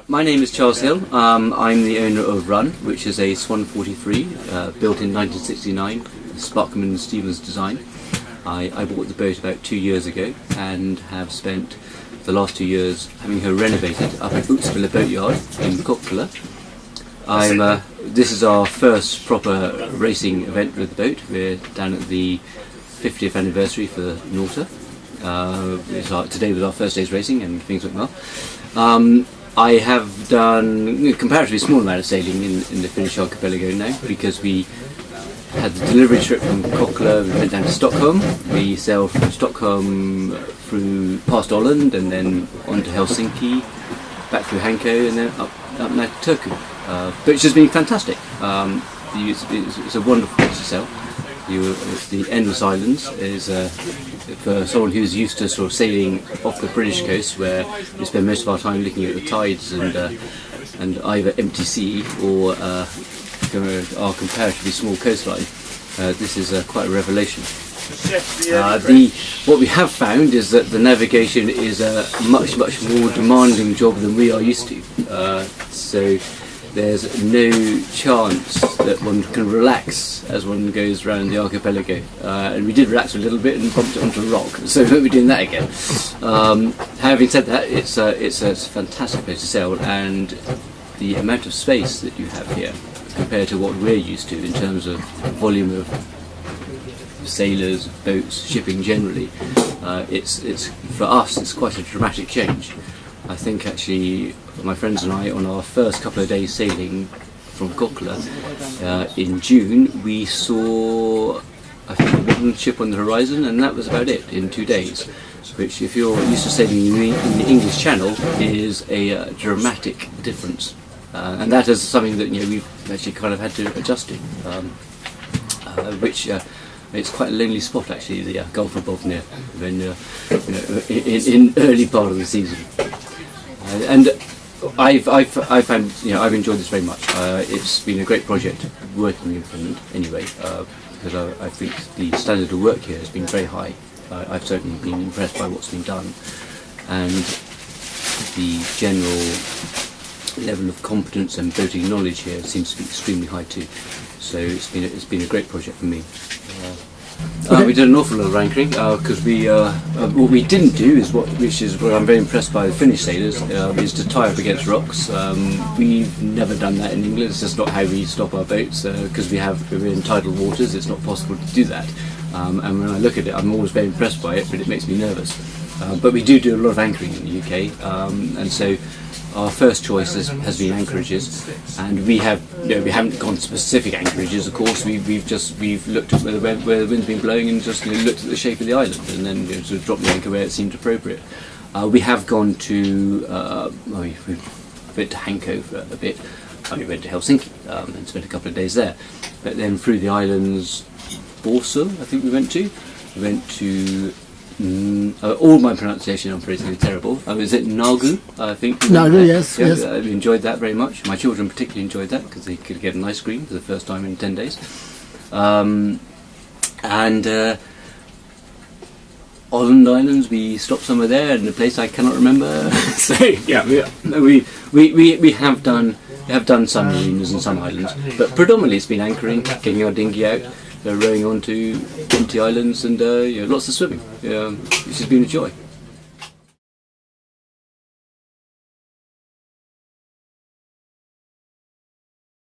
My name is Charles Hill. I'm the owner of Runn, which is a Swan 43 built in 1969, Sparkman and Stevens design. I bought the boat about 2 years ago and have spent the last 2 years having her renovated up at Utsvilla Boatyard in Kokkola. This is our first proper racing event with the boat. We're down at the 50th anniversary for Nautor. Today was our first day's racing and things went well. I have done a comparatively small amount of sailing in the Finnish archipelago now, because we had the delivery trip from Kokkola. We went down to Stockholm. We sailed from Stockholm through past Holland and then on to Helsinki, back through Hanko and then up now to Turku, which has been fantastic. It's a wonderful place to sail. The endless islands is for someone who's used to sort of sailing off the British coast, where we spend most of our time looking at the tides and either empty sea or our comparatively small coastline. This is quite a revelation. What we have found is that the navigation is a much more demanding job than we are used to. So there's no chance that one can relax as one goes around the archipelago. And we did relax a little bit and bumped it onto a rock, so we won't be doing that again. Having said that, it's a fantastic place to sail, and the amount of space that you have here compared to what we're used to in terms of volume of sailors, boats, shipping generally, it's for us it's quite a dramatic change. I think actually my friends and I, on our first couple of days sailing from Kokkola in June, we saw I think one ship on the horizon, and that was about it in 2 days, which if you're used to sailing in the English Channel is a dramatic difference, and that is something that we've actually kind of had to adjust to, which it's quite a lonely spot actually, the Gulf of Bothnia, when in early part of the season. And I've found I've enjoyed this very much. It's been a great project working in Finland anyway, because I think the standard of work here has been very high. I've certainly been impressed by what's been done, and the general level of competence and boating knowledge here seems to be extremely high too. So it's been a great project for me. We did an awful lot of anchoring because what we didn't do is which is what I'm very impressed by the Finnish sailors, is to tie up against rocks. We've never done that in England. It's just not how we stop our boats, because we're in tidal waters. It's not possible to do that. And when I look at it, I'm always very impressed by it, but it makes me nervous. But we do a lot of anchoring in the UK, and so our first choice has been anchorages, and we haven't gone to specific anchorages. Of course, we've looked at where the wind's been blowing and just looked at the shape of the island, and then sort of dropped the anchor where it seemed appropriate. We have gone to we went to Hanko for a bit. We went to Helsinki and spent a couple of days there, but then through the islands, Borso, I think we went to. We went to. All my pronunciation, I'm pretty terrible. Is it Nagu? I think. Nagu, yes. I enjoyed that very much. My children particularly enjoyed that because they could get an ice cream for the first time in 10 days. Holland Islands, we stopped somewhere there in a place I cannot remember. So yeah, we have done some marinas and some islands, but predominantly it's been anchoring, getting our dinghy out, rowing onto empty islands, and lots of swimming, which has been a joy.